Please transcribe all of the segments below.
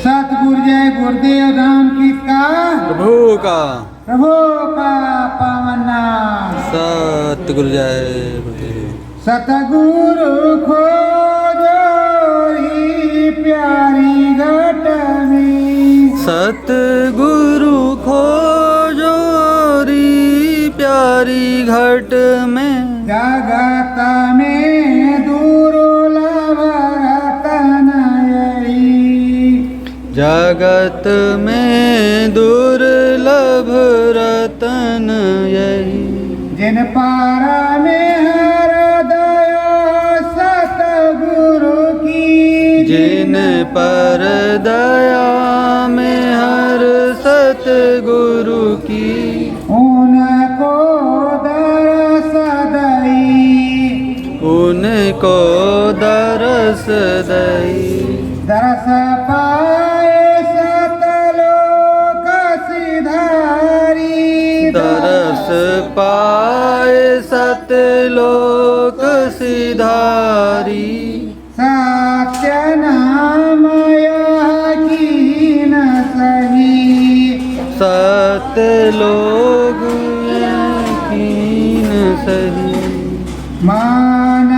सतगुरु जय गुरुदेव राम किसका प्रभु का पावन नाम। सतगुरु जय गुरुदेव। सतगुरु खोजो ही प्यारी घट में, सतगुरु खोजो री प्यारी घट में, जगत में दुर्लभ रतन यही, जगत में दुर्लभ रतन यही, जिन पारा में हृदय सतगुरु की, जिन पर दया में हर सतगुरु की, उनको दरस दई, उनको दरस दई, दरस पाए सतलोक सिधारी, दरस पाए सतलोक सिधारी, सत्य नाम यह कीन सही, सत्य लोग यकीन सही, मान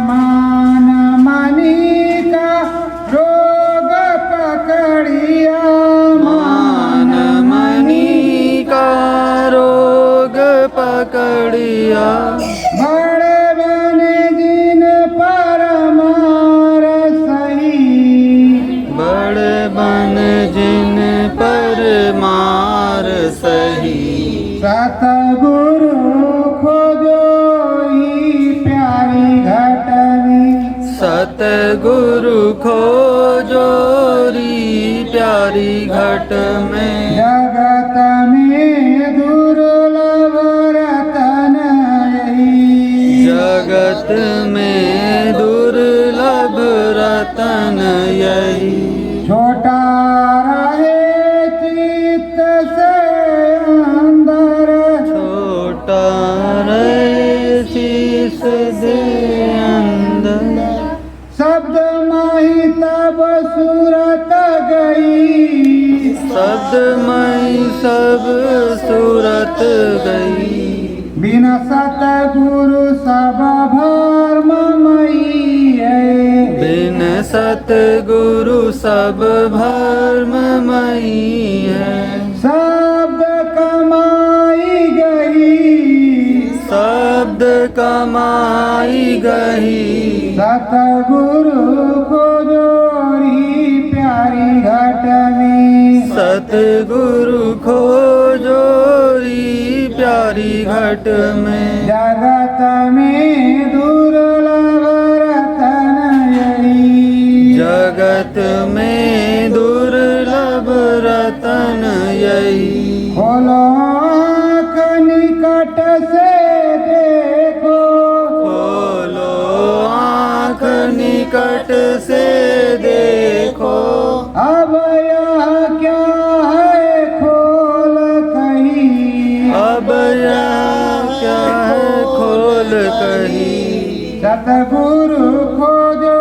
मान मनी का रोग पकड़िया, मान मनी का रोग पकड़िया, बड़े बने जिन पर मार सही, बड़े बन जिन पर मार सही, सतगुरु खोजो ही प्यारी घट में, सतगुरु खोजो री प्यारी घट में, जगत में दुर्लभ रतन यही, जगत में दुर्लभ रतन यही, छोटा रहे चित्त से अंदर, छोटा रहे शीस दे अंदर, शब्द माही तब सूरत गई, शब्द मई सब सूरत गई, बिना सतगुरु सब भर्ममयी है, बिन सतगुरु सब भर्ममयी है, शब्द कमाई गई, शब्द कमाई गई, सतगुरु खोजो री प्यारी घट में, सतगुरु खोजो री प्यारी घट में, जगत में दुर्लभ रतन यही, जगत में दुर्लभ रतन यही, खोलो आँख निकट से देखो, खोलो आँख निकट से देखो, अब यह क्या है खोल कही, अब यह क्या है खोल कही, सतगुरु खोजो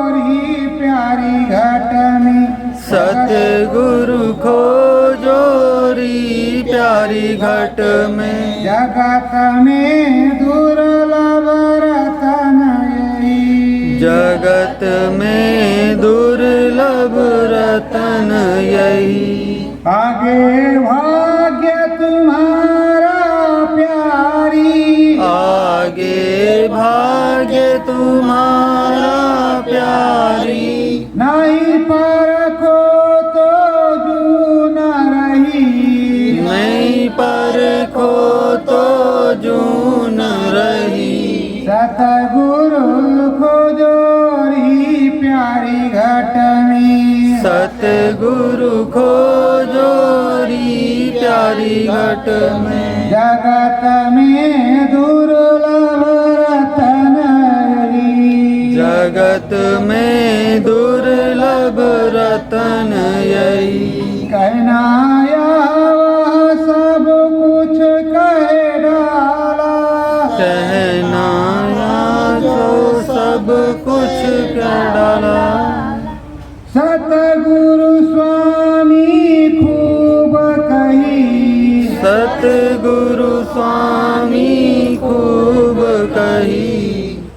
री प्यारी घट में, सतगुरु खोजो री प्यारी घट में, जगत में दुर्लभ रतन यही, जगत में दुर्लभ रतन यही, आगे भाग्य तुम्हारा प्यारी, आगे भाग्य तुम्हारा प्यारी, नहीं परखो तो जू न रही, नहीं परखो तो जून रही, सतगुरु खोजो री प्यारी घट में, सतगुरु खोजो री प्यारी घट में, जगत में दुर्लभ रतन यही, जगत में दुर्लभ रतन यही, कहना यह सब कुछ कह डाला, कहना या तो सब कुछ क्या डाला, स्वामी खूब कही।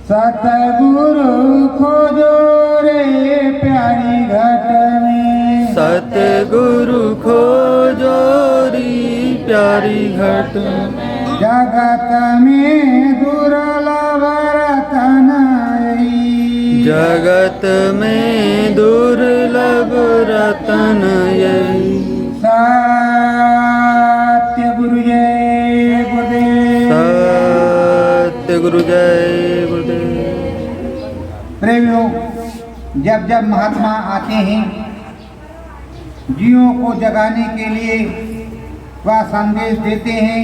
सतगुरु खोजो रे प्यारी घट में, सतगुरु खोजो री प्यारी घट में। जगत में दुर्लभ रतन यही, जगत में दुर्लभ रतन यही। सत्य गुरु जय गुरुदेव। सत्य गुरु जय गुरुदेव। प्रेमियों, जब जब महात्मा आते हैं जीवों को जगाने के लिए, वह संदेश देते हैं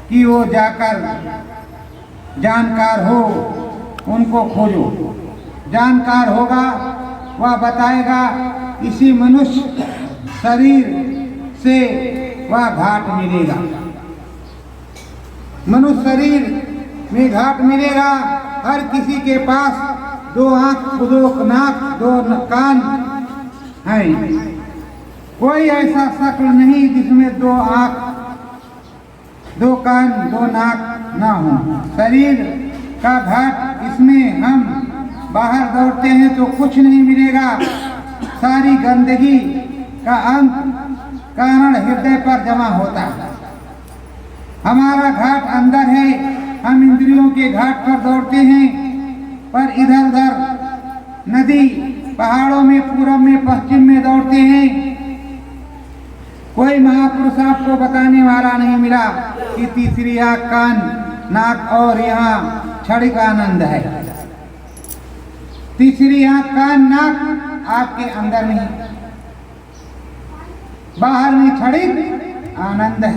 कि वो जाकर जानकार हो उनको खोजो। जानकार होगा वह बताएगा, इसी मनुष्य शरीर से वह घाट मिलेगा। मनुष्य शरीर में घाट मिलेगा। हर किसी के पास 2 आँख, 2 नाक, 2 कान हैं। कोई ऐसा शक्ल नहीं जिसमें 2 आँख, 2 कान, 2 नाक ना हो। शरीर का घाट, इसमें हम बाहर दौड़ते हैं तो कुछ नहीं मिलेगा। सारी गंदगी का अंत कारण हृदय पर जमा होता है। हमारा घाट अंदर है। हम इंद्रियों के घाट पर दौड़ते हैं, पर इधर उधर नदी, पहाड़ों में, पूरब में, पश्चिम में दौड़ते हैं। कोई महापुरुष आपको बताने वाला नहीं मिला कि तीसरी आँख, कान, नाक और यहाँ छड़ी का आनंद है। तीसरी आँख, कान, नाक आपके अंदर नहीं, बाहर में छड़ी आनंद है।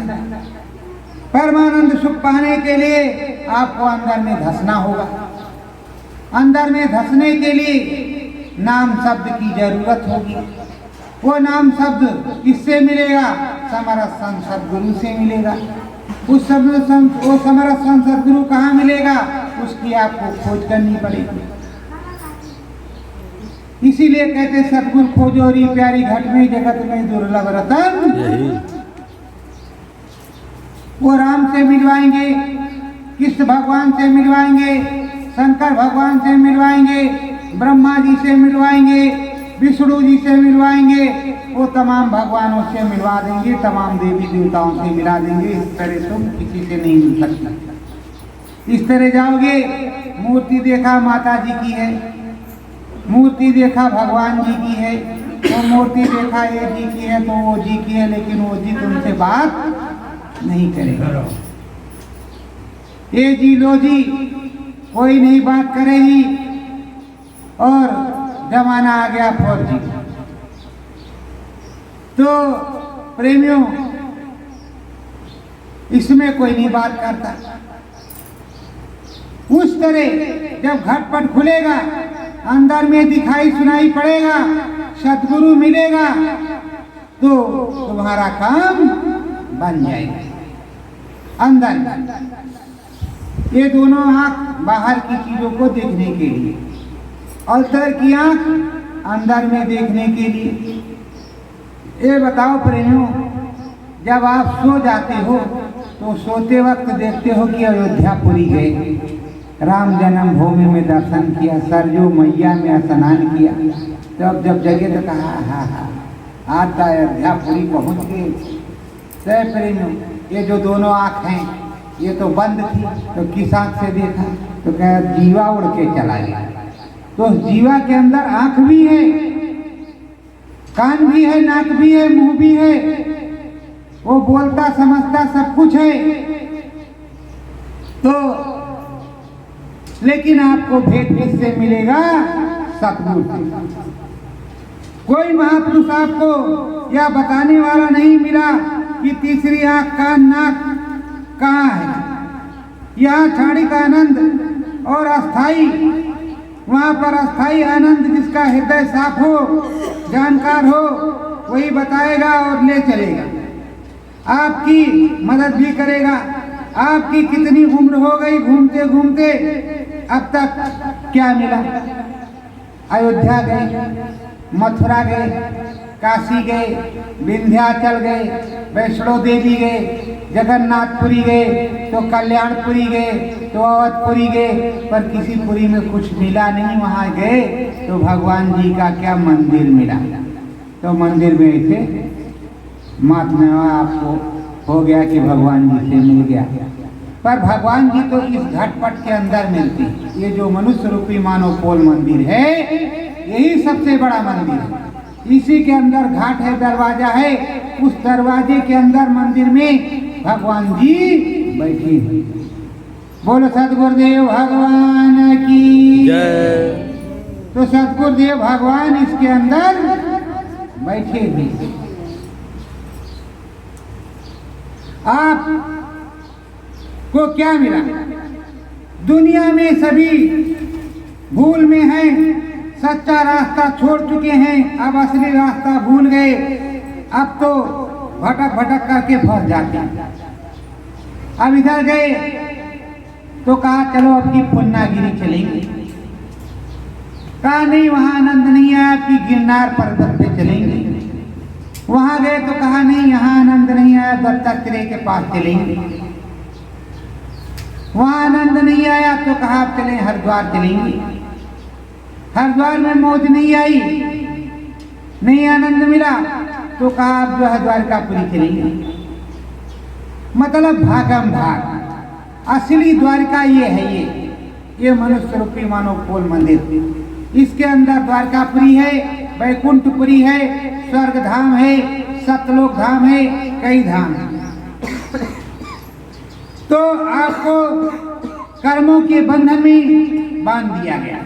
परमानंद सुख पाने के लिए आपको अंदर में धंसना होगा। अंदर में धंसने के लिए नाम शब्द की जरूरत होगी। वो नाम शब्द किससे मिलेगा? समरथ संत सद्गुरु से मिलेगा। उस वो समरथ संत सद्गुरु कहाँ मिलेगा? उसकी आपको खोज करनी पड़ेगी। इसीलिए कहते सद्गुरु खोजो री प्यारी घट में, जगत में दुर्लभ रतन। वो राम से मिलवाएंगे, कृष्ण भगवान से मिलवाएंगे, शंकर भगवान से मिलवाएंगे, ब्रह्मा जी से मिलवाएंगे, विष्णु जी से मिलवाएंगे। वो तमाम भगवानों से मिलवा देंगे, तमाम देवी देवताओं से मिला देंगे। इस तरह तुम किसी से नहीं मिल सकते। इस तरह जाओगे, मूर्ति देखा माता जी की है, मूर्ति देखा भगवान जी की है, वो मूर्ति देखा ये जी की है तो वो जी की है, लेकिन वो जी तुमसे बात नहीं करेगा। ये जी लो जी कोई नहीं बात करेगी। और जमाना आ गया 4G। तो प्रेमियों, इसमें कोई नहीं बात करता। उस तरह जब घटपट खुलेगा, अंदर में दिखाई सुनाई पड़ेगा, सद्गुरु मिलेगा, तो तुम्हारा काम बन जाएगा। अंदर ये दोनों आँख बाहर की चीजों को देखने के लिए, और अंदर की आँख अंदर में देखने के लिए। ये बताओ प्रेमियों, जब आप सो जाते हो तो सोते वक्त देखते हो कि अयोध्यापुरी गए, राम जन्मभूमि में दर्शन किया, सरजू मैया में स्नान किया। तब जब जगे तो कहा हाँ आज तो अयोध्यापुरी पहुँच गए। तो प्रेमियों, ये जो दोनों आँख हैं ये तो बंद थी, तो किस आँख से देखा? तो कहा जीवा उड़ के चला गया। तो जीवा के अंदर आँख भी है, कान भी है, नाक भी है, मुंह भी है, वो बोलता समझता सब कुछ है। तो लेकिन आपको भेद किससे मिलेगा? सतगुरु से। कोई महापुरुष आपको यह बताने वाला नहीं मिला कि तीसरी आँख, कान, नाक कहाँ है। यहाँ क्षणिक आनंद और अस्थाई, वहाँ पर अस्थाई आनंद जिसका हृदय साफ हो, जानकार हो, वही बताएगा और ले चलेगा। आपकी मदद भी करेगा। आपकी कितनी उम्र हो गई घूमते घूमते, अब तक क्या मिला? अयोध्या गए, मथुरा गए, काशी गए, विंध्याचल गए, वैष्णो देवी गए, जगन्नाथपुरी गए, तो कल्याणपुरी गए, तो अवधपुरी गए, पर किसी पुरी में कुछ मिला नहीं। वहाँ गए तो भगवान जी का क्या मंदिर मिला। तो मंदिर में ऐसे महात्मा आपको हो गया कि भगवान जी से मिल गया, पर भगवान जी तो इस घटपट के अंदर मिलते हैं। ये जो मनुष्य रूपी मानव पोल मंदिर है, यही सबसे बड़ा मंदिर है। इसी के अंदर घाट है, दरवाजा है, उस दरवाजे के अंदर मंदिर में भगवान जी बैठे हैं। बोलो सतगुरुदेव भगवान की जय। तो सतगुरुदेव भगवान इसके अंदर बैठे हैं। आप को क्या मिला? दुनिया में सभी भूल में हैं, सच्चा रास्ता छोड़ चुके हैं, अब असली रास्ता भूल गए। अब तो भटक भटक करके फंस जाते हैं। अब इधर गए तो कहा चलो अब की पुन्नागिरी चलेंगे, कहा नहीं वहां आनंद नहीं है, आपकी गिरनार पर्वत पे चलेंगे। वहां गए तो कहा नहीं यहाँ आनंद नहीं आया, दत्तात्रेय के पास चलेंगे। वहां आनंद नहीं आया तो कहा आप चलें हरिद्वार चलेंगे। हरिद्वार में मौज नहीं आई, नहीं आनंद मिला तो कहा आप जो है द्वारकापुरी चलेंगे। मतलब भागम भाग। असली द्वारका ये है, ये मनुष्य रूपी मानव पोल मंदिर। इसके अंदर द्वारकापुरी है, वैकुंठपुरी है, स्वर्ग धाम है, सतलोक धाम है, कई धाम है। तो आपको कर्मों के बंधन में बांध दिया गया।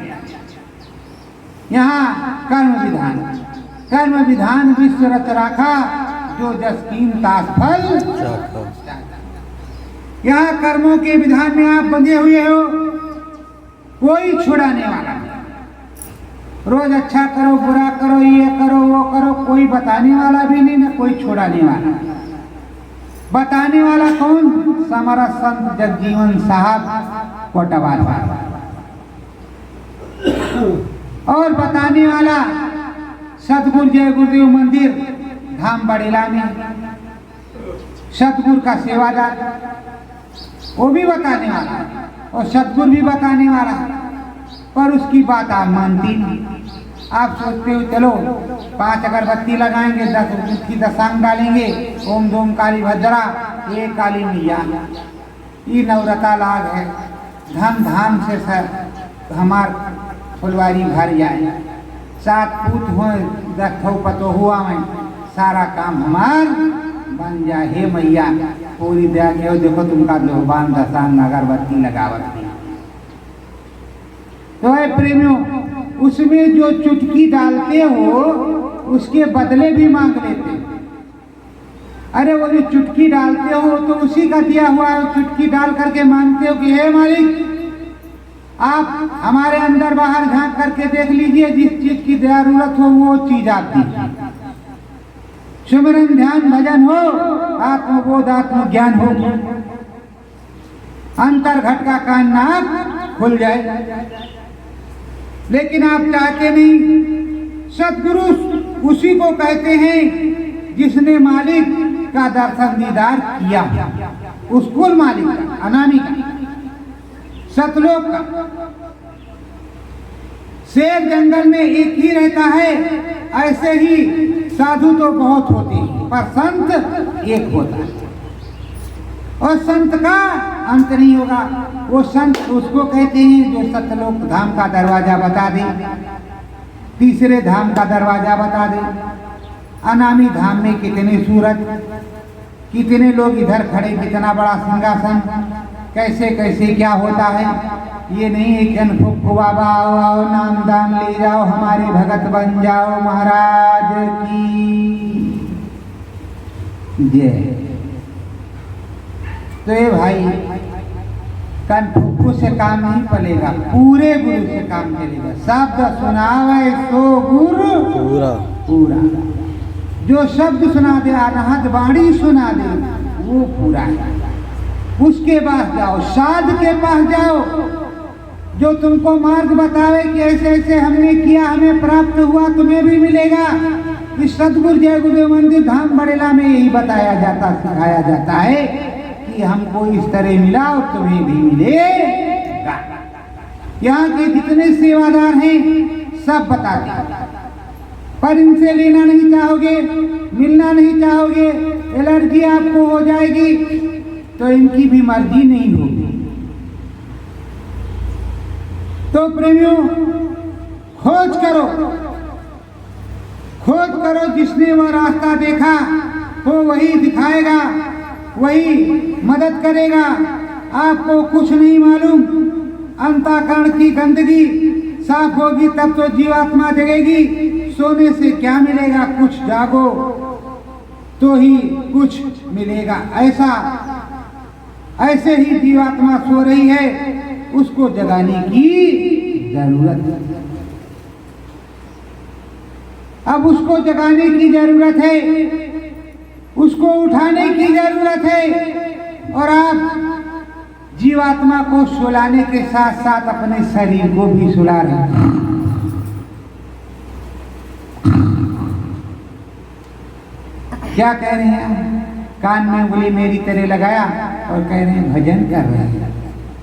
यहाँ कर्म विधान विश्व रच राखा, जो जस कीन तास फल। यहाँ कर्मों के विधान में आप बंधे हुए हो, कोई छुड़ाने वाला नहीं। रोज अच्छा करो, बुरा करो, ये करो, वो करो, कोई बताने वाला भी नहीं, ना कोई छुड़ाने वाला। बताने वाला कौन? हमारा संत जगजीवन साहब कोटवाल। और बताने वाला सतगुरु जय गुरुदेव मंदिर धाम बड़ेला में सतगुरु का सेवादार, वो भी बताने वाला और सतगुरु भी बताने वाला, पर उसकी बात आप मानती नहीं। आप सोचते हो चलो 5 अगरबत्ती लगाएंगे, 10 रुपये की दशांग डालेंगे, ओम धूम काली भद्रा, ये काली मैया, ये नवरता लाग है, धम धाम से सर हमार फुलवारी भर जाए, 7 पूत हो 10 पतो हुआ में सारा काम हमार बन जाए। हे मैया पूरी दया के देखो तुमका दोबान दशांग अगरबत्ती लगावत। तो है प्रेमियों, उसमें जो चुटकी डालते हो उसके बदले भी मांग लेते हो। अरे वो जो चुटकी डालते हो तो उसी का दिया हुआ है, चुटकी डाल करके मांगते हो कि हे मालिक आप हमारे अंदर बाहर झांक करके देख लीजिए, जिस चीज की जरूरत हो वो चीज आप दीजिए। सुमिरन ध्यान भजन हो, आत्मबोध आत्मज्ञान हो, अंतर घट का कान नाक खुल जाए। लेकिन आप चाहते नहीं। सतगुरु उसी को कहते हैं जिसने मालिक का दर्शन दीदार किया, उसको मालिक का, अनामी का, सतलोक का। शेर जंगल में एक ही रहता है, ऐसे ही साधु तो बहुत होते हैं, पर संत एक होता है। और संत का अंत नहीं होगा। वो संत उसको कहते हैं जो सतलोक धाम का दरवाजा बता दे, तीसरे धाम का दरवाजा बता दे। अनामी धाम में कितने सूरज, कितने लोग इधर खड़े, कितना बड़ा सिंहासन, कैसे कैसे क्या होता है, ये नहीं है कि बाबा आओ आओ नाम दान ले जाओ, हमारे भगत बन जाओ, महाराज की जय। तो ये भाई कनफुक्कू से काम नहीं पलेगा, पूरे गुरु से काम चलेगा। शब्द सुनावे सो गुरु पूरा पूरा। जो शब्द सुना दे, अनहद वाणी सुना दे, वो पूरा है। उसके पास जाओ, साध के पास जाओ, जो तुमको मार्ग बतावे कि ऐसे ऐसे हमने किया, हमें प्राप्त हुआ, तुम्हें भी मिलेगा। कि सतगुरु जय गुरुदेव मंदिर धाम बड़ेला में यही बताया जाता, सिखाया जाता है कि हमको इस तरह मिला और तुम्हें भी मिलेगा। यहाँ के जितने सेवादार हैं सब बताते हैं, पर इनसे लेना नहीं चाहोगे, मिलना नहीं चाहोगे, एलर्जी आपको हो जाएगी, तो इनकी भी मर्जी नहीं होगी। तो प्रेमियों, खोज करो, खोज करो। जिसने वह रास्ता देखा वो वही दिखाएगा, वही मदद करेगा। आपको कुछ नहीं मालूम, अंतःकरण की गंदगी साफ होगी तब तो जीवात्मा जगेगी। सोने से क्या मिलेगा, कुछ जागो तो ही कुछ मिलेगा। ऐसे ही जीवात्मा सो रही है, उसको जगाने की जरूरत है। अब उसको जगाने की जरूरत है, उसको उठाने की जरूरत है। और आप जीवात्मा को सुलाने के साथ साथ अपने शरीर को भी सुला रहे हैं। क्या कह रहे हैं? कान में उंगली मेरी तरह लगाया और कह रहे हैं भजन कर रहे हैं।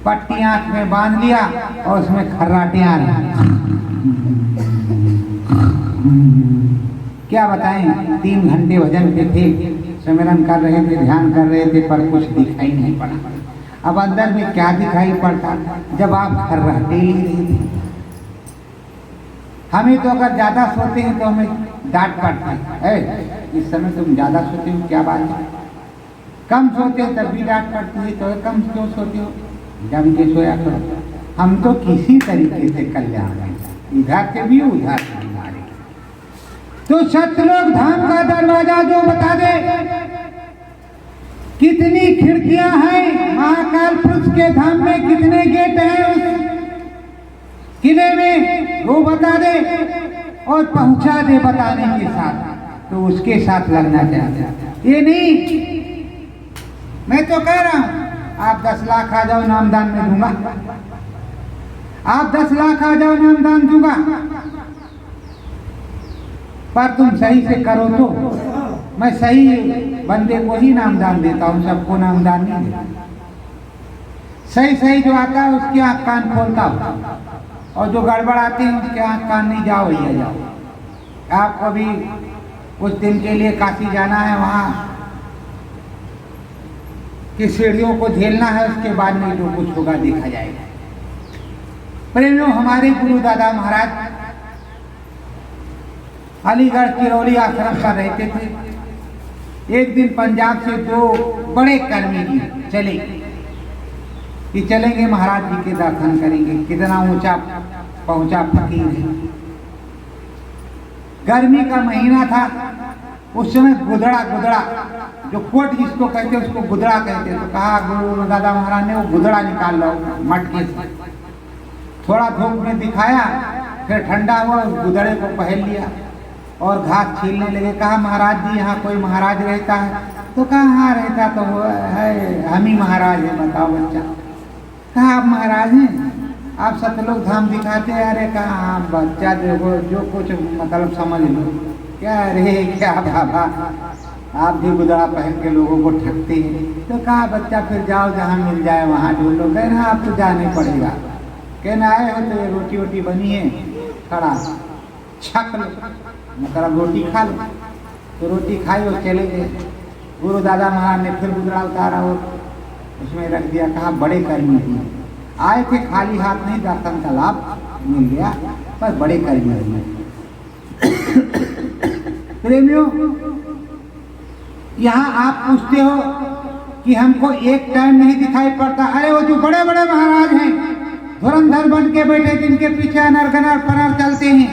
पट्टी आंख में बांध लिया और उसमें खर्राटे आ रहे हैं। क्या बताएं, 3 घंटे भजन पे थे, सिमरन कर रहे थे, ध्यान कर रहे थे, पर कुछ दिखाई नहीं पड़ा। अब अंदर में क्या दिखाई पड़ता जब आप खर्राटे ले रहे थे। हमें तो अगर ज्यादा सोते हैं तो हमें डांट पड़ती है, इस समय तुम ज्यादा सोते हो, क्या बात है। कम सोते हो तब भी डांट पड़ती है, तो कम क्यों सोते हो, जम के सोया करो। हम तो किसी तरीके से कल्याण है, इधर से भी उधर से भी मारे। तो सतलोक धाम का दरवाजा जो बता दे कितनी खिड़कियां हैं, महाकाल पुरुष के धाम में कितने गेट हैं, उस किले में वो बता दे और पहुंचा दे बताने के साथ, तो उसके साथ लगना चाहिए। ये नहीं मैं तो कह रहा हूं आप 10 लाख आ जाओ, नामदान में दूंगा। आप 10 लाख आ जाओ, नामदान दूंगा, पर तुम सही से करो तो। मैं सही बंदे को ही नामदान देता हूं, सबको नामदान नहीं देता। सही सही जो आता है उसके आंख कान खोलता हूं, और जो गड़बड़ आते हैं उसके आंख कान नहीं, जाओ भैया जाओ। आपको भी कुछ दिन के लिए काशी जाना है, वहाँ की सीढ़ियों को झेलना है, उसके बाद में जो कुछ होगा देखा जाएगा। प्रेमियों, हमारे गुरु दादा महाराज अलीगढ़ किरौली आश्रम पर रहते थे। एक दिन पंजाब से 2 बड़े कर्मी जी चले कि चलेंगे महाराज जी के दर्शन करेंगे। कितना ऊंचा पहुंचा फकीर है। गर्मी का महीना था, उस समय गुदड़ा जो कोट जिसको कहते उसको गुदड़ा कहते। तो कहा गुरु दादा महाराज ने वो गुदड़ा निकाल लो मटके से। थोड़ा धूप में दिखाया, फिर ठंडा हुआ, उस गुदड़े को पहन लिया और घास छीलने लगे। कहा महाराज जी यहाँ कोई महाराज रहता है? तो कहा हाँ रहता तो वो है, हम ही महाराज है। बताओ बच्चा। कहा आप महाराज हैं? आप सतलोक धाम दिखाते हैं? अरे कहा हाँ बच्चा, देखो जो कुछ मतलब समझ लो। क्या रे क्या बाबा, आप भी गुदड़ा पहन के लोगों को ठगते हैं। तो कहा बच्चा फिर जाओ, जहाँ मिल जाए वहाँ ढूंढो। कह रहे आपको जाने पड़ेगा। कहना आए हो तो ये रोटी वोटी बनी है, खड़ा छक लो, मतलब रोटी खा लो। तो रोटी खाई और चले गए। गुरु दादा महाराज ने फिर गुदड़ा उतारा और उसमें रख दिया। कहा बड़े कर्मी थे, आए थे खाली हाथ नहीं, दर्शन का लाभ मिल गया, पर बड़े कर्मी थे। प्रेमियों, यहाँ आप पूछते हो कि हमको एक टाइम नहीं दिखाई पड़ता। अरे वो जो बड़े बड़े महाराज हैं, धुरंधर बन के बैठे, जिनके पीछे अनर्गनर पनर चलते हैं,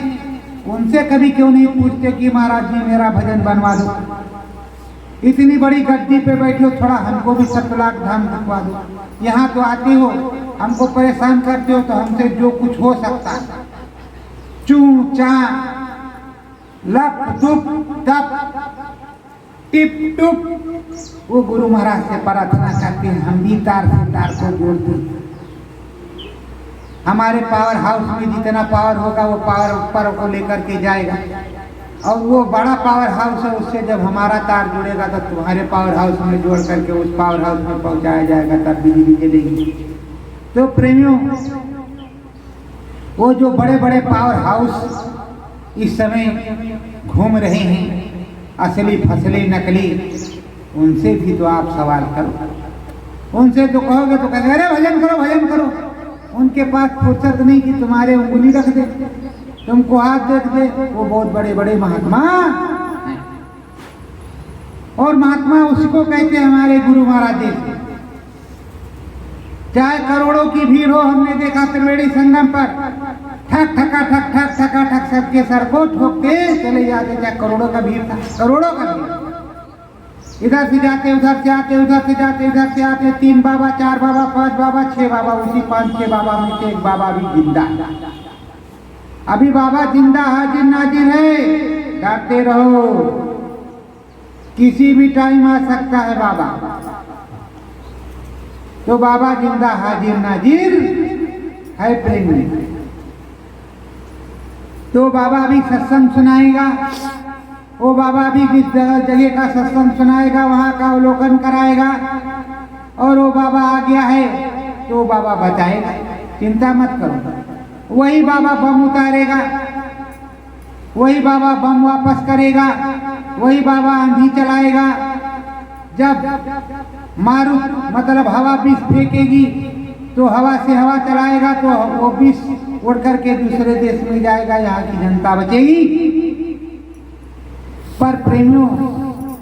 उनसे कभी क्यों नहीं पूछते कि महाराज जी मेरा भजन बनवा दो। इतनी बड़ी गद्दी पे बैठे हो, थोड़ा हमको भी सतलोक धाम दिखवा दो। यहाँ तो आते हो, हमको परेशान करते हो, तो हमसे जो कुछ हो सकता है, चू चा लप दुप तप टिप टुप, वो गुरु महाराज से प्रार्थना करते हैं। हम भी तार से तार को जोड़ते हैं। हमारे पावर हाउस में जितना पावर होगा वो पावर ऊपर को लेकर के जाएगा, और वो बड़ा पावर हाउस है, उससे जब हमारा तार जुड़ेगा तो तुम्हारे पावर हाउस में जोड़ करके उस पावर हाउस में पहुंचाया जाएगा, तब बिजली जलेगी। तो प्रेमियों, वो जो बड़े बड़े पावर हाउस इस समय घूम रहे हैं, असली फसली नकली, उनसे भी तो आप सवाल करो। उनसे तो कहोगे तो कहेंगे अरे भजन करो भजन करो। उनके पास फुर्सत नहीं कि तुम्हारे उंगली रख दे, तुमको हाथ देख दे। वो बहुत बड़े बड़े महात्मा हैं। और महात्मा उसको कहते हैं हमारे गुरु महाराज जी। चाहे करोड़ों की भीड़ हो, हमने देखा त्रिवेणी संगम पर ठक ठका ठक ठक ठका ठक सबके सर को ठोकते चले जाते। चाहे करोड़ों का भीड़ था, करोड़ों का भीड़, इधर से जाते उधर से आते, उधर से जाते इधर से आते। 3 बाबा 4 बाबा 5 बाबा 6 बाबा, उसी 5-6 बाबा में से एक बाबा भी जिंदा। अभी बाबा जिंदा हाजिर नाजिर है, डरते रहो, किसी भी टाइम आ सकता है बाबा। तो बाबा जिंदा हाजिर नाजिर है प्रेम में। तो बाबा अभी सत्संग सुनाएगा, वो बाबा भी जिस जगह का सत्संग सुनाएगा वहां का अवलोकन कराएगा। और वो बाबा आ गया है तो बाबा बताएगा, चिंता मत करो। वही बाबा बम उतारेगा, वही बाबा बम वापस करेगा, वही बाबा आंधी चलाएगा। जब मारू मतलब हवा विष फेंकेगी तो हवा से हवा चलाएगा तो वो विष उड़ करके दूसरे देश में जाएगा, यहाँ की जनता बचेगी। पर प्रेमियों,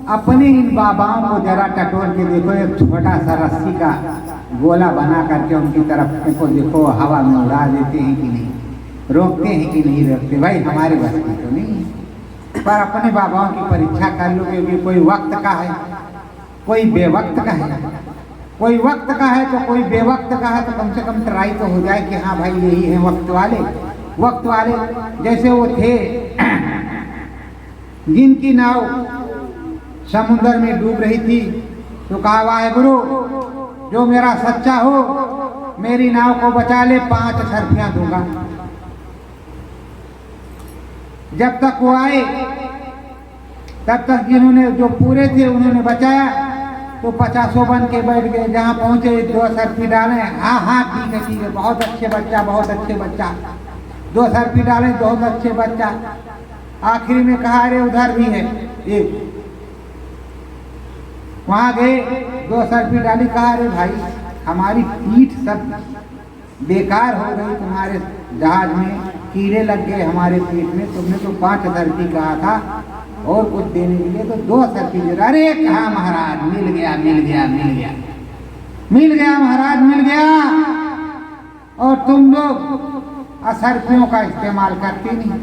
अपने इन बाबाओं को जरा टटोल के देखो, एक छोटा सा रस्सी का गोला बना करके उनकी तरफ को देखो, हवा में उड़ा देते हैं कि नहीं, रोकते हैं कि नहीं रोकते। भाई हमारे बस की तो नहीं, पर अपने बाबाओं की परीक्षा कर लो कि कोई वक्त का है, कोई बेवक्त का है, कोई वक्त का है तो कोई बेवक्त का है। तो कम से कम ट्राई तो हो जाए कि हाँ भाई यही है वक्त वाले। वक्त वाले जैसे वो थे जिनकी नाव समुद्र में डूब रही थी, तो कहा वाहेगुरु जो मेरा सच्चा हो मेरी नाव को बचा ले, 5 सरफियां दूंगा। जब तक वो आए तब तक जिन्होंने जो पूरे थे उन्होंने बचाया, तो 50 बन के बैठ गए। जहाँ पहुंचे 2 सरफी डाले, हाँ हाँ ठीक है बहुत अच्छे बच्चा, बहुत अच्छे बच्चा। 2 सरफी डाले, बहुत अच्छे बच्चा। आखिरी में कहा अरे उधर भी है एक, वहां गए 2 सरफी डाली, कहा अरे भाई हमारी पीठ सब बेकार हो गई, तुम्हारे जहाज में कीड़े लग गए हमारे पीठ में, तुमने तो 5 सरफी कहा था और कुछ देने के लिए तो 2 सरफी दे। अरे कहा महाराज मिल गया मिल गया मिल गया मिल गया महाराज मिल गया। और तुम लोग असरफियों का इस्तेमाल करते नहीं।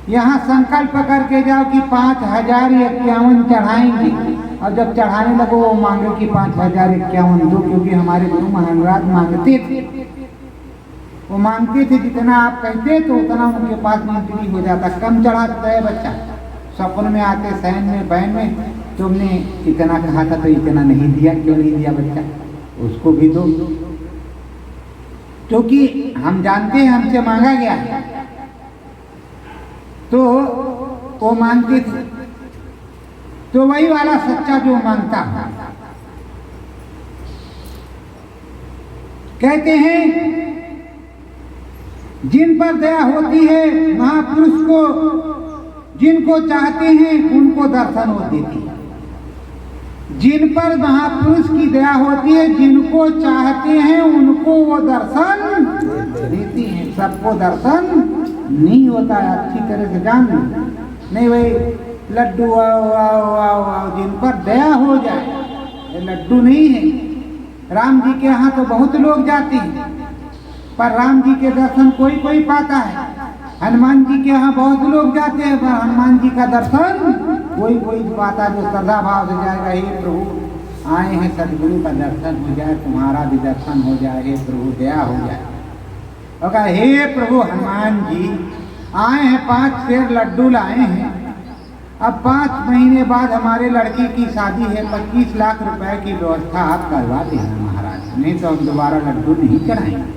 यहाँ संकल्प करके जाओ कि 5051 चढ़ाएंगे, और जब चढ़ाने लगो वो मांगे कि 5051 दो, क्योंकि हमारे गुरु महाराज मांगते थे, वो मांगते थे जितना आप कहते तो उतना उनके पास मंत्री हो जाता। कम चढ़ाता है बच्चा, सपन में आते सैन में बैन में, तुमने इतना कहा था तो इतना नहीं दिया, क्यों नहीं दिया बच्चा, उसको भी दो, क्योंकि हम जानते हैं हमसे मांगा गया है। तो वो मांगते थे। तो वही वाला सच्चा जो मांगता है, कहते हैं जिन पर दया होती है महापुरुष को, जिनको चाहते हैं उनको दर्शन हो देती है। जिन पर महापुरुष की दया होती है, जिनको चाहते हैं उनको वो दर्शन देती है। सबको दर्शन नहीं होता है, अच्छी तरह से जान लो। नहीं भाई लड्डू आओ आओ आओ आओ, जिन पर दया हो जाए, ये लड्डू नहीं है। राम जी के यहाँ तो बहुत लोग जाते हैं, पर राम जी के दर्शन कोई कोई पाता है। हनुमान जी के यहाँ बहुत लोग जाते हैं, पर हनुमान जी का दर्शन कोई कोई पाता, जो श्रद्धा भाव से जाएगा। हे प्रभु आए हैं, सदगुरु का दर्शन हो जाए, तुम्हारा भी दर्शन हो जाए, हे प्रभु दया हो जाए। और कहा हे प्रभु हनुमान जी आए हैं, 5 शेर लड्डू लाए हैं। अब 5 महीने बाद हमारे लड़की की शादी है, 25 लाख रुपए की व्यवस्था आप करवा देना महाराज, नहीं तो हम दोबारा लड्डू नहीं चढ़ाएंगे।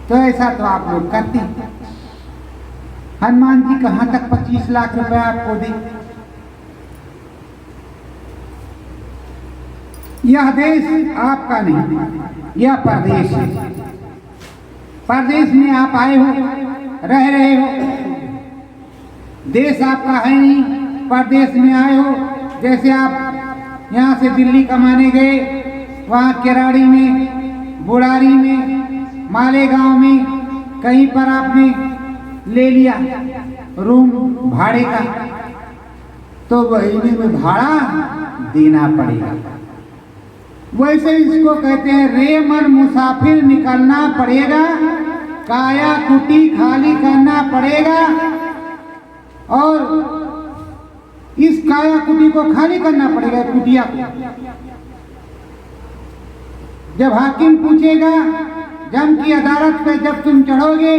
तो ऐसा तो आप लोग करते हैं। हनुमान जी कहाँ तक 25 लाख रुपए आपको दे? यह देश आपका नहीं, यह परदेश है। परदेश में आप आए हो, रह रहे हो, देश आपका है नहीं, परदेश में आए हो। जैसे आप यहाँ से दिल्ली कमाने गए, वहाँ केराड़ी में, बुढ़ारी में, मालेगांव में कहीं पर आपने ले लिया रूम भाड़े का, तो महीने में भाड़ा देना पड़ेगा। वैसे इसको कहते हैं रे मन मुसाफिर, निकलना पड़ेगा, काया कुटी खाली करना पड़ेगा। और इस काया कुटी को खाली करना पड़ेगा, कुटिया को। जब हाकिम पूछेगा, जम की अदालत पे जब तुम चढ़ोगे,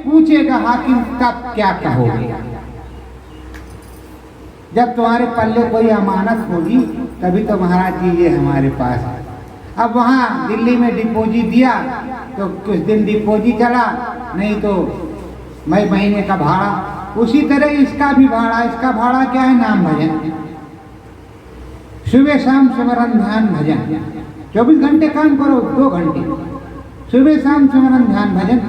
पूछेगा हाकिम तब क्या कहोगे? जब तुम्हारे पल्ले कोई अमानत होगी तभी तो महाराज जी ये हमारे पास है। अब वहाँ दिल्ली में डिपोजिट दिया तो कुछ दिन डिपोजिट चला, नहीं तो महीने का भाड़ा। उसी तरह इसका भी भाड़ा, इसका भाड़ा क्या है? नाम भजन, सुबह शाम सुमरन ध्यान भजन। 24 घंटे काम करो, 2 घंटे सुबह शाम सुमरन ध्यान भजन,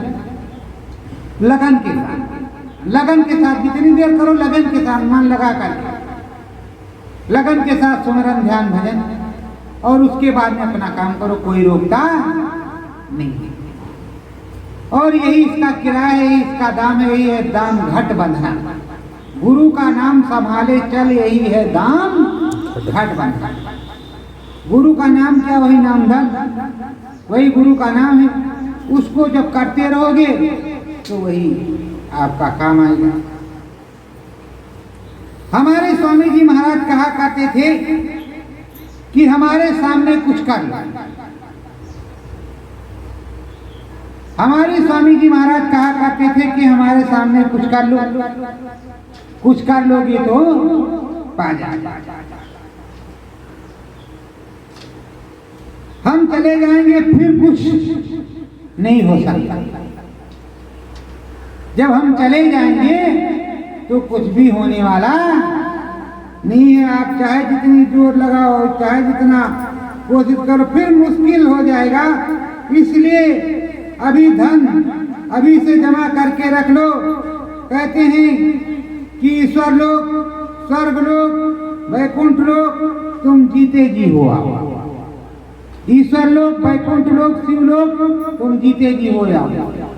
लगन के साथ। लगन के साथ जितनी देर करो, लगन के साथ मन लगा करके, लगन के साथ सुमरन ध्यान भजन, और उसके बाद में अपना काम करो, कोई रोकता नहीं। और यही इसका किराया है, इसका दाम है, यही है दाम घट बंधना। गुरु का नाम संभाले चल, यही है दाम घट बंधना। गुरु का नाम क्या? वही नाम धन, वही गुरु का नाम है। उसको जब करते रहोगे तो वही आपका काम आएगा। हमारे स्वामी जी महाराज कहा करते थे कि हमारे सामने कुछ कर लो। हमारे स्वामी जी महाराज कहा करते थे कि हमारे सामने कुछ कर लो, कुछ कर लोगे तो पा जाओगे। हम चले जाएंगे फिर कुछ नहीं हो सकता। जब हम चले जाएंगे तो कुछ भी होने वाला नहीं है। आप चाहे जितनी जोर लगाओ, चाहे जितना कोशिश करो, फिर मुश्किल हो जाएगा। इसलिए अभी धन अभी से जमा करके रख लो। कहते हैं कि ईश्वर लोक, स्वर्ग लोक, वैकुंठ लोक तुम जीते जी हो आओ। ईश्वर लोक, वैकुंठ लोक, शिव लोक तुम जीते जी हो जाओ।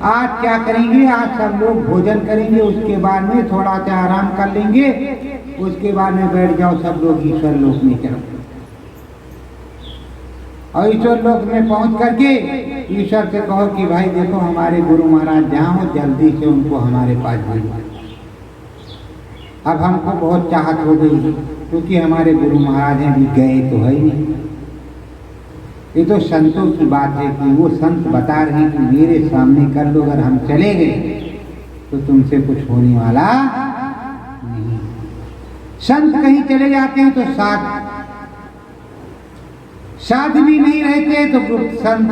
आज क्या करेंगे? आज सब लोग भोजन करेंगे, उसके बाद में थोड़ा सा आराम कर लेंगे, उसके बाद में बैठ जाओ सब लोग ईश्वर लोक में चलो। और ईश्वर लोक में पहुंच करके ईश्वर से कहो कि भाई देखो हमारे गुरु महाराज जहाँ हो, जल्दी से उनको हमारे पास भेजो। अब हमको बहुत चाहत हो गई क्योंकि हमारे गुरु महाराज हैं, भी गए तो है ही नहीं। ये तो संतों की बात है कि वो संत बता रहे हैं कि मेरे सामने कर लो, अगर हम चले गए तो तुमसे कुछ होने वाला नहीं। संत कहीं चले जाते हैं तो साथ भी नहीं रहते तो गुप्त संत।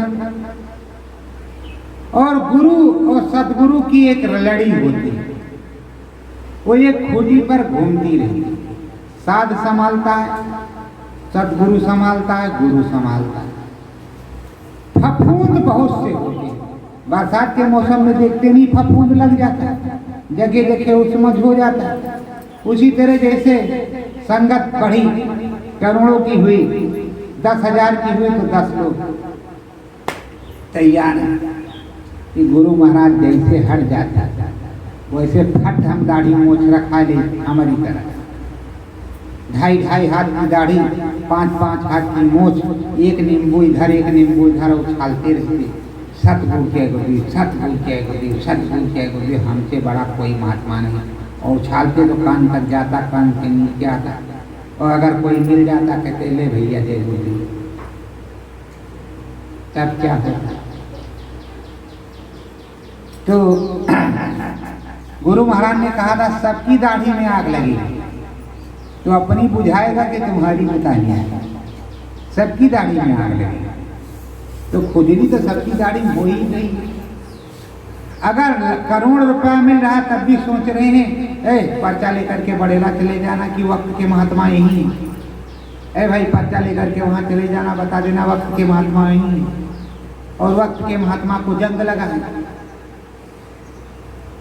और गुरु और सदगुरु की एक लड़ी होती है, वो एक खूंटी पर घूमती रहती है। साध संभालता है, सदगुरु संभालता है, गुरु संभालता है। फफूंद बहुत से होते हैं। बरसात के मौसम में देखते नहीं, फफूंद लग जाता है, जगह जगह उसमझ हो जाता है। उसी तरह जैसे संगत बढ़ी, करोड़ों की हुई, 10,000 की हुई तो 10 लोग तैयार हैं कि गुरु महाराज जैसे हट जाता वैसे फट हम दाढ़ी मोछ रखा ले हमारी तरह। 2.5 हाथ की दाढ़ी, 5-5 हाथ की मोछ, एक नींबू इधर एक नींबू इधर उछालते रहते। सतगुरु जय गुरुदेव, सतगुरु जय गुरुदेव, सतगुरु जय गुरुदेव, हमसे बड़ा कोई महात्मा नहीं। और उछालते तो कान तक जाता, कान के नीचे आता। और अगर कोई मिल जाता कहते ले भैया जय गुरुदेव। तब क्या होता? तो गुरु महाराज ने कहा था सबकी दाढ़ी में आग लगी तो अपनी बुझाएगा कि तुम्हारी बुतानी है। सबकी दाढ़ी में आग लगी तो खुजली तो सबकी दाढ़ी हो ही नहीं। अगर करोड़ रुपया मिल रहा है तब भी सोच रहे हैं पर्चा लेकर के बड़ेला चले जाना कि वक्त के महात्मा यही है। भाई पर्चा लेकर के वहाँ चले जाना, बता देना वक्त के महात्मा यही है। और वक्त के महात्मा को जंग लगा है,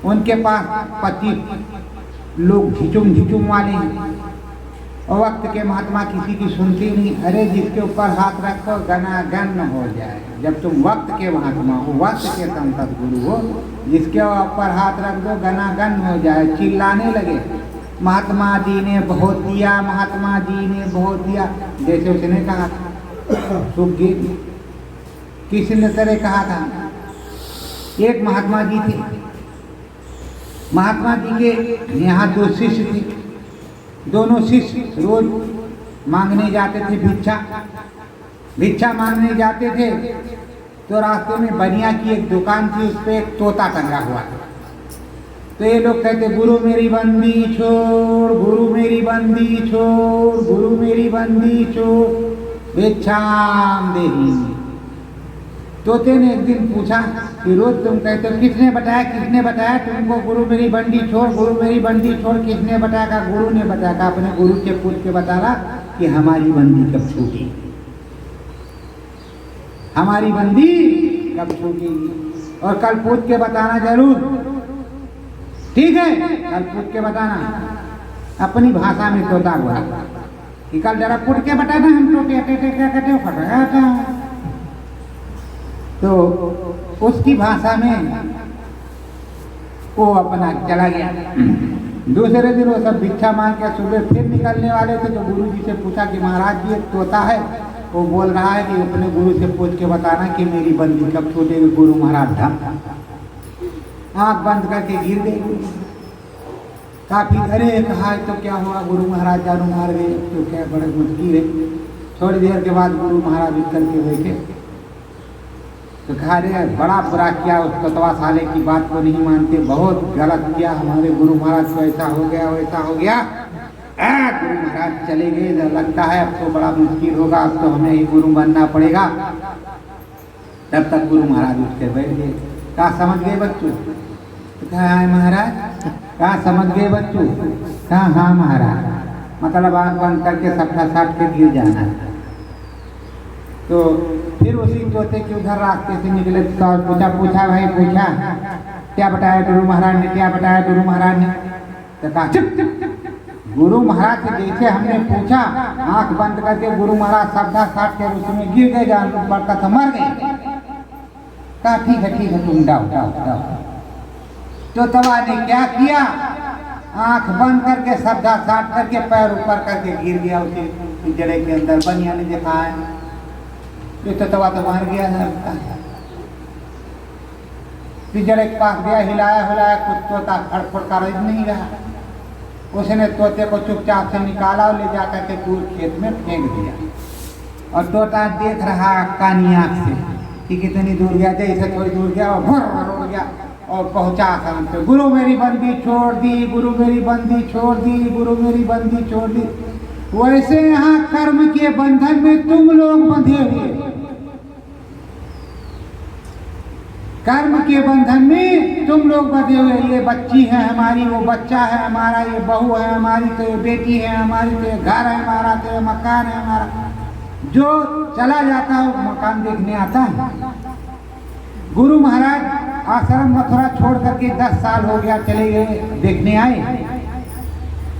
उनके पास 25 लोग झिचुम वाले हैं और वक्त के महात्मा किसी की सुनती नहीं। अरे जिसके ऊपर हाथ रखो गनागन हो जाए। जब तुम वक्त के महात्मा हो, वक्त के संसद गुरु हो, जिसके ऊपर हाथ रख दो गनागन हो जाए, चिल्लाने लगे महात्मा जी ने बहुत दिया, महात्मा जी ने बहुत दिया। जैसे उसने कहा था सुखदेव, किसी ने तरह कहा था। एक महात्मा जी थे, महात्मा जी के यहाँ 2 शिष्य थे। दोनों शिष्य रोज मांगने जाते थे, भिक्षा मांगने जाते थे। तो रास्ते में बनिया की एक दुकान थी, उस पर एक तोता टंगा हुआ था। तो ये लोग कहते गुरु मेरी बंदी छोड़, गुरु मेरी बंदी छोड़, गुरु मेरी बंदी छोड़, भिक्षाम देही। तोते ने एक दिन पूछा कि रोज तुम कहते हो, किसने बताया तुमको गुरु मेरी बंदी छोड़, गुरु मेरी बंदी छोड़, किसने बताया? का गुरु ने बताया। का अपने गुरु से पूछ के बता रहा कि हमारी बंदी कब छूटेगी, हमारी बंदी कब छूटेगी। और कल पूछ के बताना जरूर, ठीक है? कल पूछ के बताना अपनी भाषा में तोता हुआ कि कल जरा पूछ के बताना, हम तो क्या कहते हो फटाया। तो उसकी भाषा में वो अपना चला गया। दूसरे दिन वो सब भिक्षा मांग के सुबह फिर निकलने वाले थे। तो गुरु जी से पूछा कि महाराज जी एक तोता है, वो बोल रहा है कि अपने गुरु से पूछ के बताना कि मेरी बंदी कब छूटेगी। गुरु महाराज ढम आँख बंद करके गिर गए। काफी अरे कहा तो क्या हुआ, गुरु महाराज जानू मार गए, तो क्या बड़े मुश्किल है। थोड़ी देर के बाद गुरु महाराज उठ करके बैठे तो कहा रे बड़ा बुरा किया, उस तत्वा साले की बात को नहीं मानते, बहुत गलत किया, हमारे गुरु महाराज को ऐसा हो गया वैसा हो गया। गुरु महाराज चले गए, लगता है अब तो बड़ा मुश्किल होगा, अब तो हमें ही गुरु बनना पड़ेगा। तब तक गुरु महाराज उठ के बैठ गए। कहा समझ गए बच्चों? तो कहा महाराज। कहा समझ गए बच्चों? कहा हाँ महाराज। मतलब आँख बंद करके सबका साथ के गिर जाना है। तो फिर उसी तोते के उधर रास्ते से निकले तो पूछा भाई पूछा क्या बताया गुरु महाराज ने, क्या बताया गुरु महाराज ने? तो कहा चुप। गुरु महाराज से जैसे हमने पूछा, आंख बंद करके गुरु महाराज सबका साथ के उसमें गिर गए, जान पड़ता था मर गए। कहा ठीक है तुम डाओ। तो तवा ने क्या किया, आंख बंद करके सबका साथ करके पैर ऊपर करके गिर गया उसी जड़े के अंदर। बनिया ने देखा है ये तो तवा तो मार गया है। पिंजरे के पास गया, हिलाया कुछ तोता खड़खड़ कर नहीं रहा। उसने तोते को चुपचाप से निकाला और ले जाकर के दूर खेत में फेंक दिया। और तोता देख रहा कानी आँख से कि कितनी दूर गया। जैसे थोड़ी दूर गया और भुर्र उड़ गया और पहुंचा आसान पे। गुरु मेरी बंदी छोड़ दी, गुरु मेरी बंदी छोड़ दी, गुरु मेरी बंदी छोड़ दी। वैसे यहाँ कर्म के बंधन में तुम लोग बंधे हुए, कर्म के बंधन में तुम लोग बंधे हुए। ये बच्ची है हमारी, वो बच्चा है हमारा, ये बहू है हमारी, तो ये बेटी है हमारी, तो ये घर है हमारा, तो ये मकान है हमारा। जो चला जाता है वो मकान देखने आता है। गुरु महाराज आश्रम मथुरा छोड़ करके 10 साल हो गया, चले गए, देखने आए।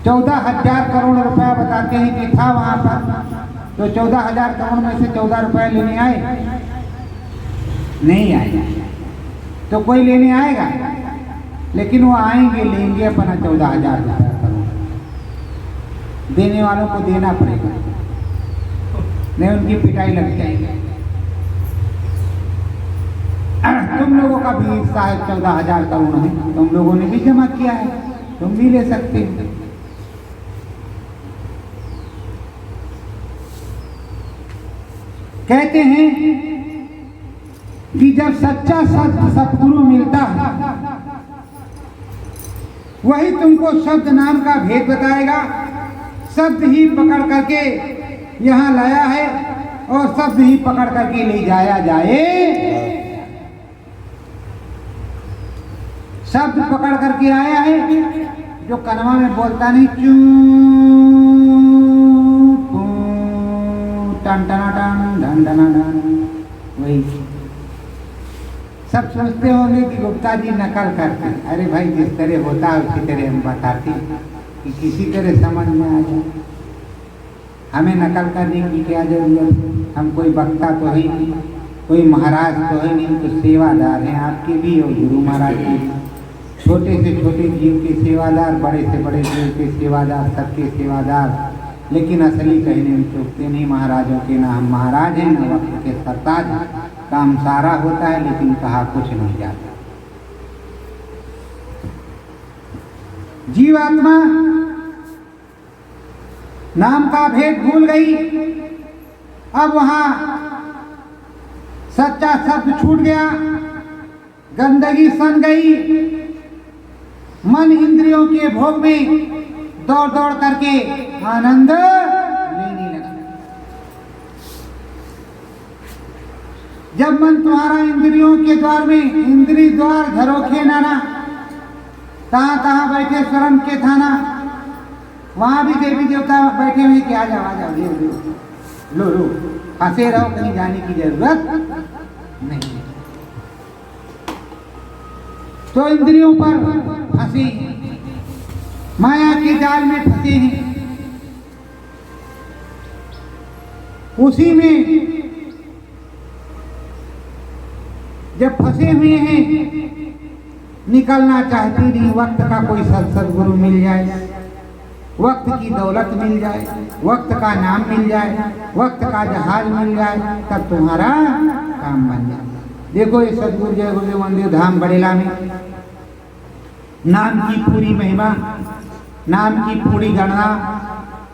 14,000 करोड़ रुपया बताते हैं कि था वहां पर। तो 14,000 करोड़ में से 14 रुपए लेने आए, नहीं आए। तो कोई लेने आएगा, लेकिन वो आएंगे, लेंगे अपना 14,000 रुपया करोड़। देने वालों को देना पड़ेगा, नहीं उनकी पिटाई लग जाएगी। तुम लोगों का भी हिस्सा है, 14,000 करोड़ है, तुम लोगों ने भी जमा किया है, तुम भी ले सकते हो। कहते हैं कि जब सच्चा सतगुरु मिलता है, वही तुमको शब्द नाम का भेद बताएगा। शब्द ही पकड़ करके यहाँ लाया है और शब्द ही पकड़ करके ले जाया जाए। शब्द पकड़ करके आया है जो कनवा में बोलता नहीं, चू टन टना टन ढन ढना ढन, वही सब सोचते होंगे कि गुप्ता जी नकल करते। अरे भाई, जिस तरह होता है उसी तरह हम बताते कि किसी तरह समझ में आ जाए। हमें नकल करने की क्या जरूरत? हम कोई वक्ता तो है नहीं, कोई महाराज तो है नहीं, तो सेवादार हैं आपके भी और गुरु महाराज के भी। छोटे से छोटे जीव के सेवादार, बड़े से बड़े जीव के सेवादार, सबके सेवादार। लेकिन असली कहने में चूकते नहीं महाराजों के। ना हम महाराज हैं, ना वक्त के सरताज हैं। काम सारा होता है लेकिन कहा कुछ नहीं जाता। जीवात्मा नाम का भेद भूल गई। अब वहां सच्चा शब्द छूट गया, गंदगी सन गई। मन इंद्रियों के भोग में दौड़ दौड़ करके आनंद लेने लगा। जब मन तुम्हारा इंद्रियों के द्वार में, इंद्रिय द्वार झरोखे नाना, तहां तहां बैठे स्वरम के थाना, वहां भी देवी देवता बैठे हुए कि आ जाओ आ जाओ, लो लो, फंसे रहो, कहीं जाने की जरूरत नहीं। तो इंद्रियों पर फंसे, माया के जाल में फंसे हैं। उसी में जब फंसे हुए हैं, निकलना चाहती नहीं। वक्त का कोई सदगुरु मिल जाए, वक्त की दौलत मिल जाए, वक्त का नाम मिल जाए, वक्त का जहाज मिल जाए, तब तुम्हारा काम बन जाए। देखो ये सदगुरु जय गुरुदेव मंदिर धाम बड़ेला में नाम की पूरी महिमा, नाम की पूरी गणना,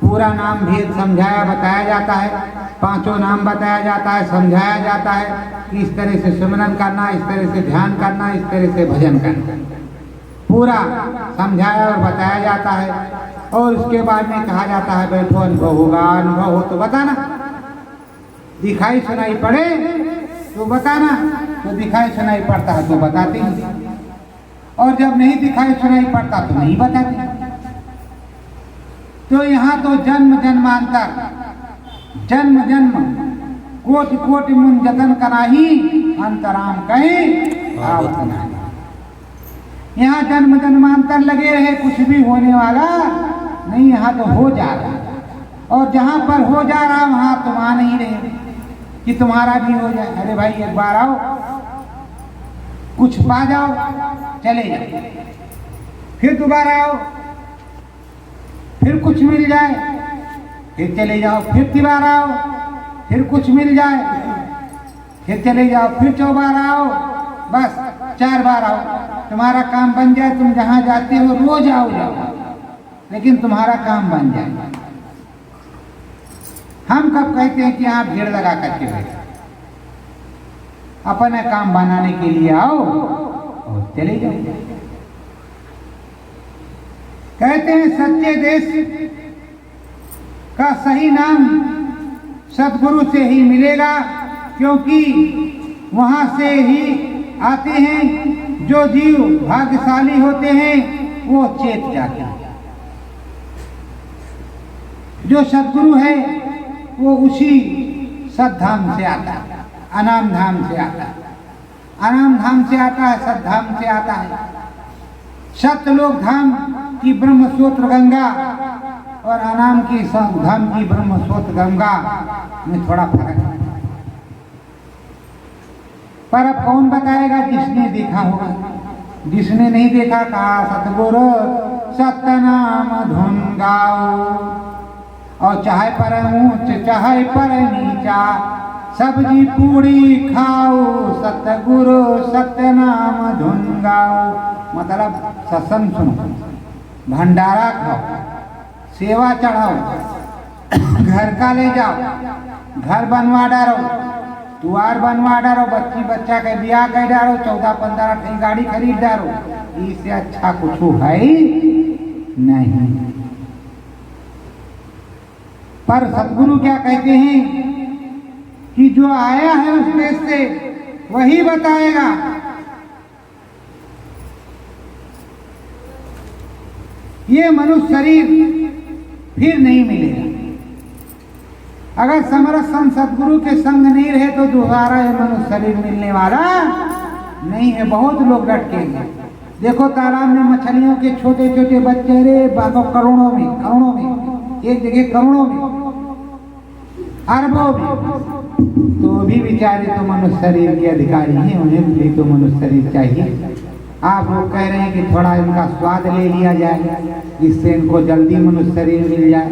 पूरा नाम भेद समझाया बताया जाता है। पांचों नाम बताया जाता है, समझाया जाता है कि इस तरह से सिमरन करना, इस तरह से ध्यान करना, इस तरह से भजन करना, पूरा समझाया और बताया जाता है। और उसके बाद में कहा जाता है बैठो अनुभव होगा। अनुभव हो तो बताना, दिखाई सुनाई पड़े तो बताना। तो दिखाई सुनाई पड़ता है तो बताते हैं, और जब नहीं दिखाई सुनाई पड़ता तो नहीं बताते। तो यहाँ तो जन्म जन्मांतर, जन्म जन्म कोटि कोटि मुन जतन कराही, अंतराम कहे आवत नाही। यहाँ जन्म जन्मांतर लगे रहे, कुछ भी होने वाला नहीं। यहाँ तो हो जा रहा, और जहाँ पर हो जा रहा वहाँ तुम आ नहीं रहे कि तुम्हारा भी हो जाए। अरे भाई, एक बार आओ, कुछ पा जाओ, चले जाओ, फिर दोबारा आओ, फिर कुछ मिल जाए, फिर चले जाओ, फिर दोबारा आओ, फिर कुछ मिल जाए, फिर चले जाओ, फिर चौबारा आओ, बस 4 बार आओ, तुम्हारा काम बन जाए। तुम जहाँ जाते हो रोज आओ जाओ, लेकिन तुम्हारा काम बन जाए। हम कब कहते हैं कि यहाँ भीड़ लगा करके बैठो, अपने काम बनाने के लिए आओ और चले जाओ। कहते हैं सच्चे देश का सही नाम सदगुरु से ही मिलेगा, क्योंकि वहां से ही आते हैं। जो जीव भाग्यशाली होते हैं वो चेत जाते हैं। जो सदगुरु है वो उसी सद्धाम से आता है, अनाम धाम से आता है। अनाम धाम से आता है, सद्धाम से आता है। सत्यलोक धाम की ब्रह्म सूत्र गंगा और अनाम की धाम की ब्रह्म सूत्र गंगा में थोड़ा फर्क है। पर अब कौन बताएगा? जिसने देखा होगा। जिसने नहीं देखा, कहा सतगुरु सतनाम धुन गाओ, और चाहे पर ऊंच चाहे पर नीचा, सब्जी पूड़ी खाओ, सतगुरु सतनाम धुन गाओ। मतलब सत्संग सुनो, भंडारा खाओ, सेवा चढ़ाओ, घर का ले जाओ, घर बनवा डालो, द्वार बनवा डालो, बच्ची बच्चा के ब्याह कर डालो, 14-15 ठे गाड़ी खरीद डालो। इससे अच्छा कुछ है नहीं। पर सदगुरु क्या कहते हैं कि जो आया है उस देश से वही बताएगा। ये मनुष्य शरीर फिर नहीं मिलेगा। अगर समरथ संत सदगुरु के संग नहीं रहे तो दोबारा ये मनुष्य शरीर मिलने वाला नहीं है। बहुत लोग लटकेंगे। देखो तालाब में मछलियों के छोटे छोटे बच्चे, रे बाबा, करोड़ों में, एक जगह करोड़ों में, अरबों में, तो भी बेचारे तो मनुष्य शरीर के अधिकारी हैं, उन्हें भी तो मनुष्य शरीर चाहिए। आप लोग कह रहे हैं कि थोड़ा इनका स्वाद ले लिया जाए, जिससे इनको जल्दी मनुष्य शरीर मिल जाए,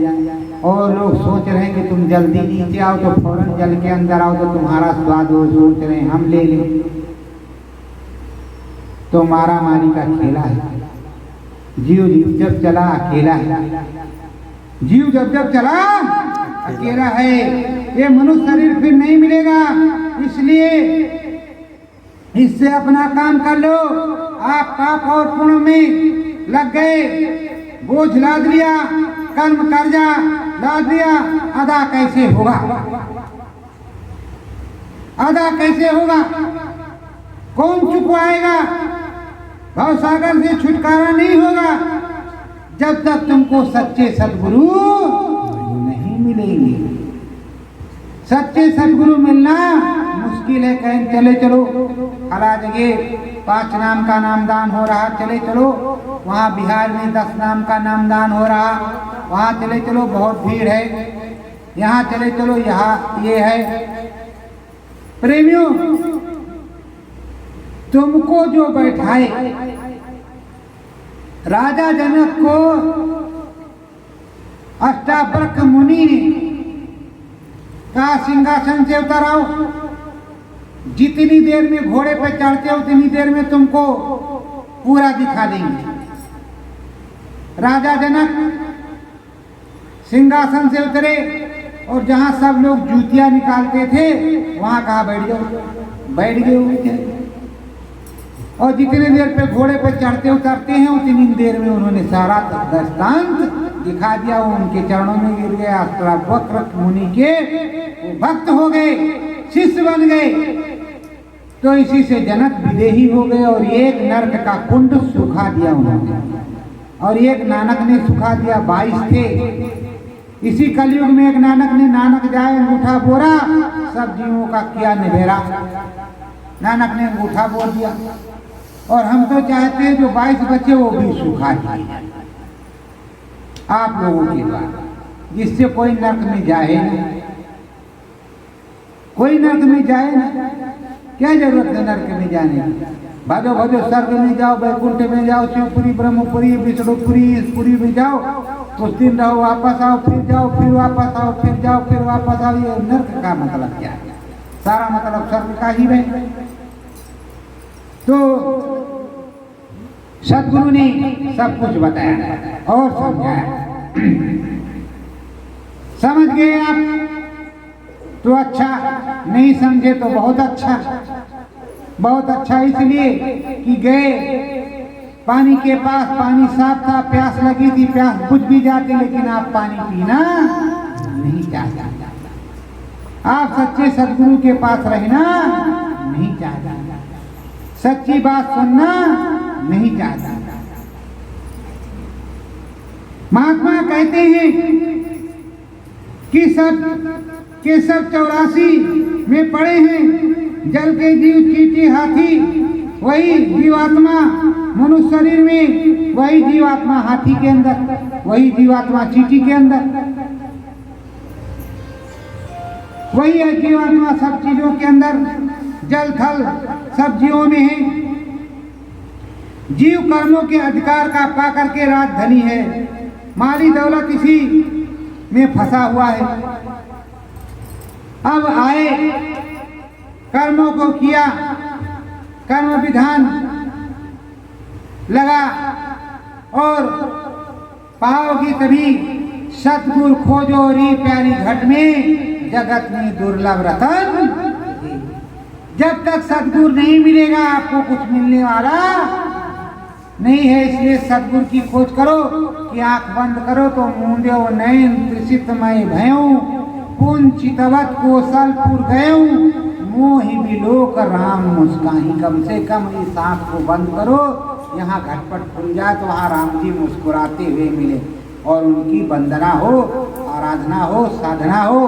और लोग सोच रहे हैं कि तुम जल्दी नीचे आओ तो फौरन जल के अंदर आओ तो तुम्हारा स्वाद हो, सोच रहे हैं हम ले लें। तो मारा मारी का खेला है। जीव जब चला अकेला है, जीव जब चला अकेला है। ये मनुष्य शरीर फिर नहीं मिलेगा, इसलिए इससे अपना काम कर लो। आप पाप और पुण्य में लग गए, बोझ लाद लिया, कर्म कर्जा लाद दिया, अदा कैसे होगा? अदा कैसे होगा? कौन चुकवाएगा? भवसागर से छुटकारा नहीं होगा जब तक तुमको सच्चे सद्गुरु नहीं मिलेंगे। सच्चे सद्गुरु मिलना मुश्किल है। कहीं चले चलो, फला जगह 5 नाम का नामदान हो रहा, चले चलो। वहाँ बिहार में 10 नाम का नामदान हो रहा, वहाँ चले चलो, बहुत भीड़ है। यहाँ चले चलो, यहाँ ये है। प्रेमियों, तुमको जो बैठाए, राजा जनक को अष्टावक्र मुनि ने कहा सिंहासन से उतर आओ, जितनी देर में घोड़े पर चढ़ते हो उतनी देर में तुमको पूरा दिखा देंगे। राजा जनक सिंहासन से उतरे और जहां सब लोग जूतियां निकालते थे वहां कहा बैठ जाओ, बैठ गए हुए थे। और जितनी देर पे घोड़े पर चढ़ते उतरते हैं उतनी देर में उन्होंने सारा दृष्टांत दिखा दिया। वो उनके चरणों में गिर गए। अष्टावक्र मुनि के वो भक्त हो गए, शिष्य बन गए। तो इसी से जनक विदेही हो गए और एक नर्क का कुंड सुखा दिया उन्होंने, और एक नानक ने सुखा दिया। 22 थे। इसी कलयुग में एक नानक ने, नानक जाए अंगूठा बोरा, सब जीवों का किया निबेरा। नानक ने अंगूठा बोल दिया। और हम तो चाहते हैं जो 22 बचे वो भी सुखा दिए आप लोगों के द्वारा, जिससे कोई नर्क में जाए ना, कोई नर्क में जाए ना। क्या जरूरत है नर्क में जाने की? भाजो भाजो स्वर्ग में जाओ, वैकुंठ में जाओ, शिवपुरी, ब्रह्मपुरी, विष्णुपुरी, इस पुरी में जाओ, कुछ दिन रहो, वापस आओ, फिर जाओ, फिर वापस आओ, फिर जाओ, फिर वापस आओ। ये नर्क का मतलब क्या है? सारा मतलब स्वर्ग का ही है। तो सद्गुरु ने सब कुछ बताया और समझाया। समझ गए आप तो अच्छा, नहीं समझे तो बहुत अच्छा। बहुत अच्छा इसलिए कि गए पानी के पास, पानी साफ था, प्यास लगी थी, प्यास बुझ भी जाती, लेकिन आप पानी पीना नहीं चाहते। आप सच्चे सद्गुरु के पास रहना नहीं चाहते, सच्ची बात सुनना नहीं चाहता। महात्मा कहते हैं कि सब के सब 84 में पड़े हैं, जल के जीव चींटी हाथी, वही जीवात्मा मनुष्य शरीर में, वही जीवात्मा हाथी के अंदर, वही जीवात्मा चींटी के अंदर, वही है जीवात्मा सब चीजों के अंदर, जल थल सब जीवों में है। जीव कर्मों के अधिकार का पा करके राजधनी है, माली दौलत इसी में फंसा हुआ है। अब आए, कर्मों को किया, कर्म विधान लगा और पाओगी तभी सतगुर खोजो री प्यारी घट में, जगत में दुर्लभ रतन। जब तक सतगुर नहीं मिलेगा आपको कुछ मिलने वाला नहीं है। इसलिए सतगुर की खोज करो कि आंख बंद करो तो मूंदो नयन त्रिषितमय भयऊ, पुंचितवत कोसलपुर गयऊ, मोहि बिलोक राम मुस्काही। कम से कम इस आंख को बंद करो, यहाँ घटपट खुल जाए तो वहाँ राम जी मुस्कुराते हुए मिले और उनकी वंदना हो, आराधना हो, साधना हो।